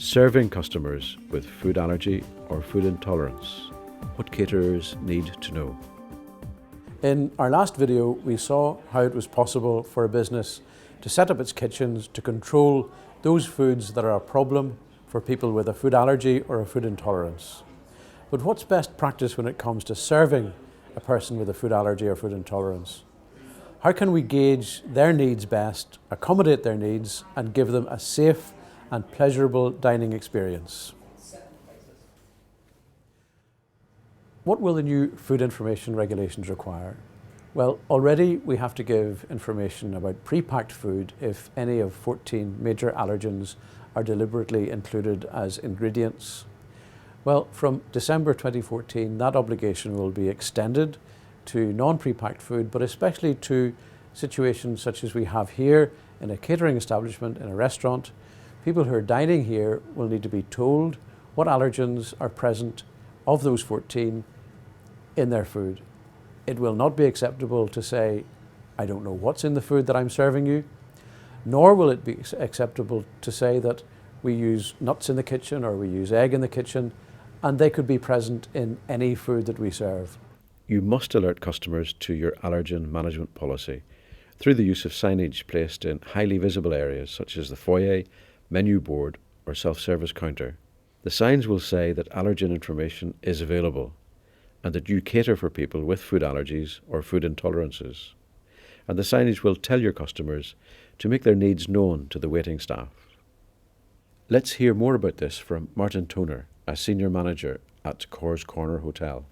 Serving customers with food allergy or food intolerance. What caterers need to know. In our last video, we saw how it was possible for a business to set up its kitchens to control those foods that are a problem for people with a food allergy or a food intolerance. But what's best practice when it comes to serving a person with a food allergy or food intolerance? How can we gauge their needs best, accommodate their needs, and give them a safe and pleasurable dining experience? What will the new food information regulations require? Well, already we have to give information about pre-packed food if any of 14 major allergens are deliberately included as ingredients. Well, from December 2014, that obligation will be extended to non-pre-packed food, but especially to situations such as we have here in a catering establishment, in a restaurant. People who are dining here will need to be told what allergens are present of those 14 in their food. It will not be acceptable to say, I don't know what's in the food that I'm serving you, nor will it be acceptable to say that we use nuts in the kitchen or we use egg in the kitchen, and they could be present in any food that we serve. You must alert customers to your allergen management policy through the use of signage placed in highly visible areas such as the foyer, menu board or self-service counter. The signs will say that allergen information is available and that you cater for people with food allergies or food intolerances. And the signage will tell your customers to make their needs known to the waiting staff. Let's hear more about this from Martin Toner, a senior manager at Corrs Corner Hotel.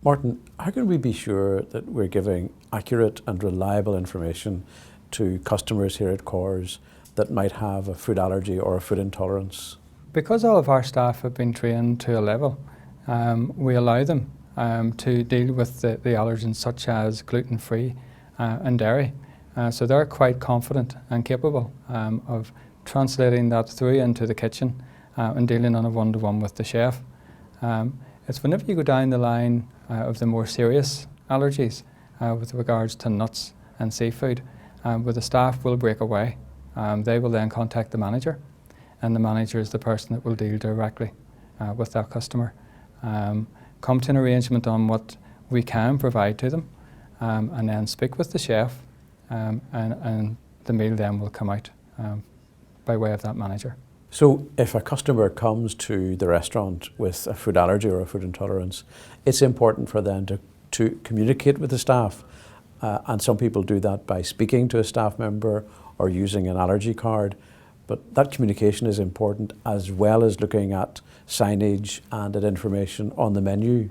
Martin, how can we be sure that we're giving accurate and reliable information to customers here at Corrs that might have a food allergy or a food intolerance? Because all of our staff have been trained to a level, we allow them to deal with the allergens such as gluten-free and dairy. So they're quite confident and capable of translating that through into the kitchen and dealing on a one-to-one with the chef. It's whenever you go down the line of the more serious allergies with regards to nuts and seafood, where the staff will break away. They will then contact the manager, and the manager is the person that will deal directly with that customer. Come to an arrangement on what we can provide to them, and then speak with the chef, and the meal then will come out by way of that manager. So if a customer comes to the restaurant with a food allergy or a food intolerance, it's important for them to communicate with the staff. And some people do that by speaking to a staff member or using an allergy card. But that communication is important, as well as looking at signage and at information on the menu.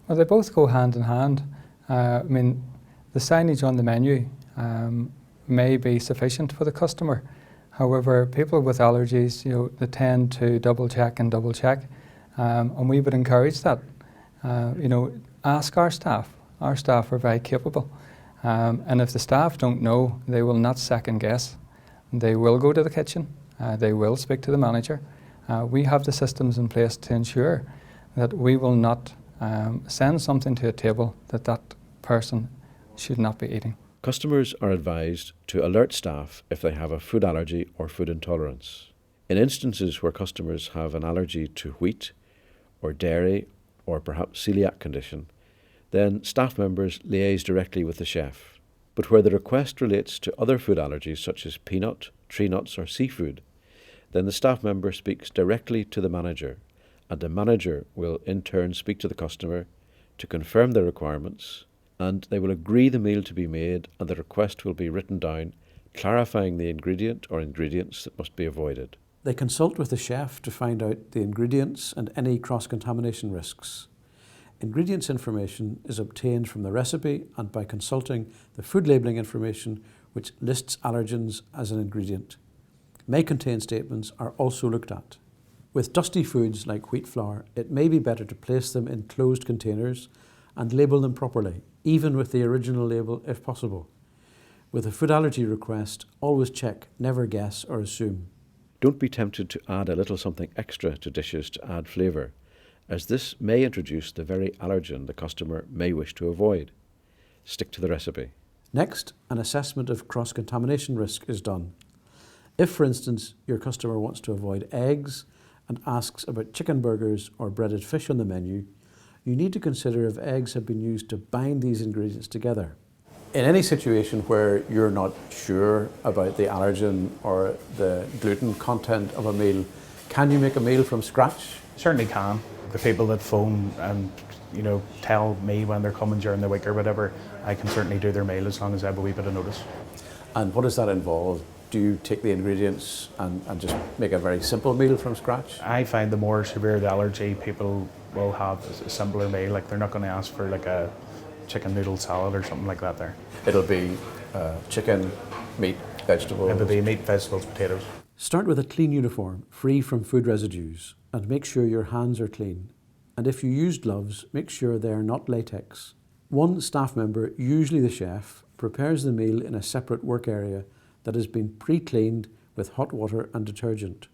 Well, they both go hand in hand. I mean, the signage on the menu may be sufficient for the customer. However, people with allergies, they tend to double check, and we would encourage that. Ask our staff. Our staff are very capable. And if the staff don't know, they will not second guess. They will go to the kitchen. They will speak to the manager. We have the systems in place to ensure that we will not send something to a table that person should not be eating. Customers are advised to alert staff if they have a food allergy or food intolerance. In instances where customers have an allergy to wheat or dairy or perhaps celiac condition, then staff members liaise directly with the chef. But where the request relates to other food allergies such as peanut, tree nuts or seafood, then the staff member speaks directly to the manager, and the manager will in turn speak to the customer to confirm their requirements, and they will agree the meal to be made, and the request will be written down, clarifying the ingredient or ingredients that must be avoided. They consult with the chef to find out the ingredients and any cross-contamination risks. Ingredients information is obtained from the recipe and by consulting the food labelling information, which lists allergens as an ingredient. May contain statements are also looked at. With dusty foods like wheat flour, it may be better to place them in closed containers and label them properly, even with the original label if possible. With a food allergy request, always check, never guess or assume. Don't be tempted to add a little something extra to dishes to add flavour, as this may introduce the very allergen the customer may wish to avoid. Stick to the recipe. Next, an assessment of cross-contamination risk is done. If, for instance, your customer wants to avoid eggs, and asks about chicken burgers or breaded fish on the menu, you need to consider if eggs have been used to bind these ingredients together. In any situation where you're not sure about the allergen or the gluten content of a meal, can you make a meal from scratch? Certainly can. The people that phone and tell me when they're coming during the week or whatever, I can certainly do their meal as long as I have a wee bit of notice. And what does that involve? Do you take the ingredients and just make a very simple meal from scratch? I find the more severe the allergy, people will have a simpler meal. Like they're not going to ask for like a chicken noodle salad or something like that there. It'll be chicken, meat, vegetables. It'll be meat, vegetables, potatoes. Start with a clean uniform, free from food residues, and make sure your hands are clean. And if you use gloves, make sure they are not latex. One staff member, usually the chef, prepares the meal in a separate work area that has been pre-cleaned with hot water and detergent.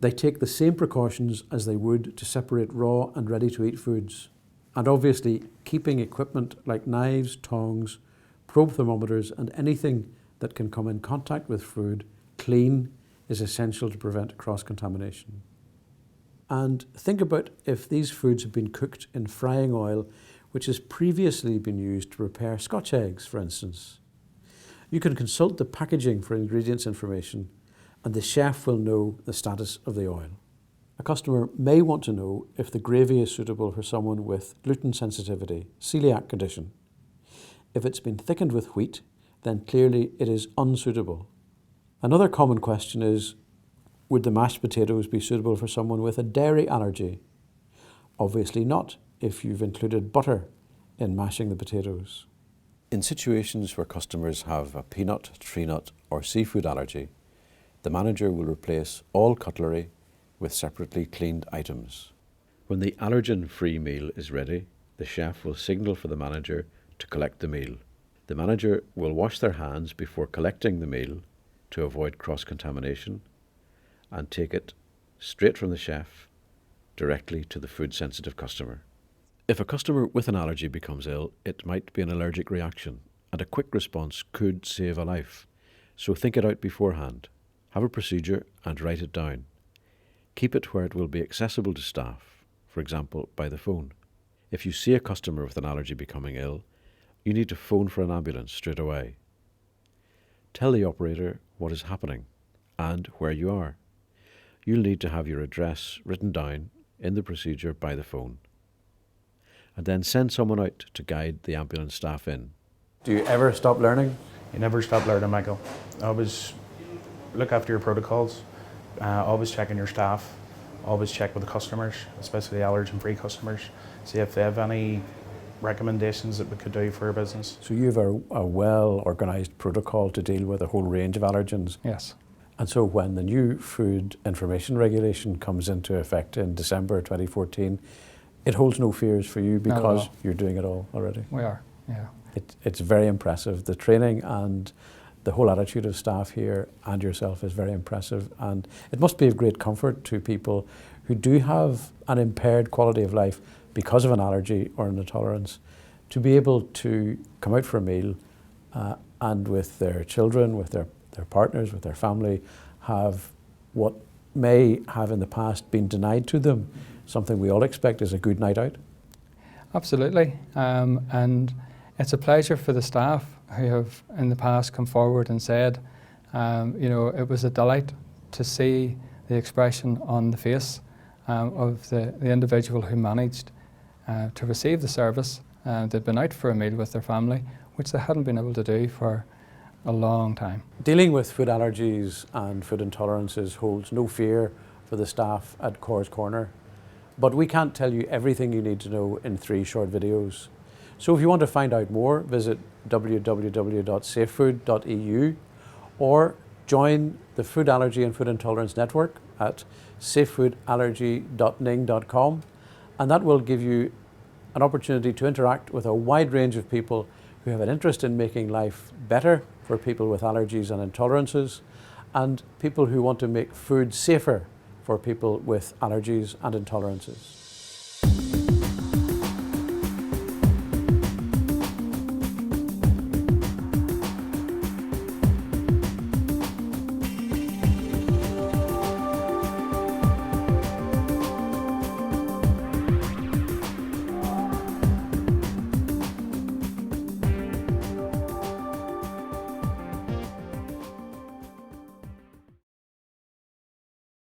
They take the same precautions as they would to separate raw and ready-to-eat foods. And obviously, keeping equipment like knives, tongs, probe thermometers, and anything that can come in contact with food clean is essential to prevent cross-contamination. And think about if these foods have been cooked in frying oil, which has previously been used to prepare Scotch eggs, for instance. You can consult the packaging for ingredients information, and the chef will know the status of the oil. A customer may want to know if the gravy is suitable for someone with gluten sensitivity, celiac condition. If it's been thickened with wheat, then clearly it is unsuitable. Another common question is, would the mashed potatoes be suitable for someone with a dairy allergy? Obviously not, if you've included butter in mashing the potatoes. In situations where customers have a peanut, tree nut or seafood allergy, the manager will replace all cutlery with separately cleaned items. When the allergen-free meal is ready, the chef will signal for the manager to collect the meal. The manager will wash their hands before collecting the meal to avoid cross-contamination and take it straight from the chef directly to the food-sensitive customer. If a customer with an allergy becomes ill, it might be an allergic reaction, and a quick response could save a life. So think it out beforehand. Have a procedure and write it down. Keep it where it will be accessible to staff, for example, by the phone. If you see a customer with an allergy becoming ill, you need to phone for an ambulance straight away. Tell the operator what is happening and where you are. You'll need to have your address written down in the procedure by the phone. And then send someone out to guide the ambulance staff in. Do you ever stop learning? You never stop learning, Michael. Always look after your protocols. Always check on your staff. Always check with the customers, especially the allergen-free customers. See if they have any recommendations that we could do for our business. So you have a well-organised protocol to deal with a whole range of allergens. Yes. And so when the new Food Information Regulation comes into effect in December 2014, it holds no fears for you because you're doing it all already. We are, yeah. It's very impressive. The training and the whole attitude of staff here and yourself is very impressive, and it must be of great comfort to people who do have an impaired quality of life because of an allergy or an intolerance to be able to come out for a meal and with their children, with their partners, with their family, have what may have in the past been denied to them. Something we all expect is a good night out. Absolutely, and it's a pleasure for the staff who have in the past come forward and said, it was a delight to see the expression on the face of the individual who managed to receive the service. They'd been out for a meal with their family, which they hadn't been able to do for a long time. Dealing with food allergies and food intolerances holds no fear for the staff at Corrs Corner, but we can't tell you everything you need to know in 3 short videos. So if you want to find out more, visit www.safefood.eu or join the Food Allergy and Food Intolerance Network at safefoodallergy.ning.com, and that will give you an opportunity to interact with a wide range of people who have an interest in making life better for people with allergies and intolerances, and people who want to make food safer for people with allergies and intolerances.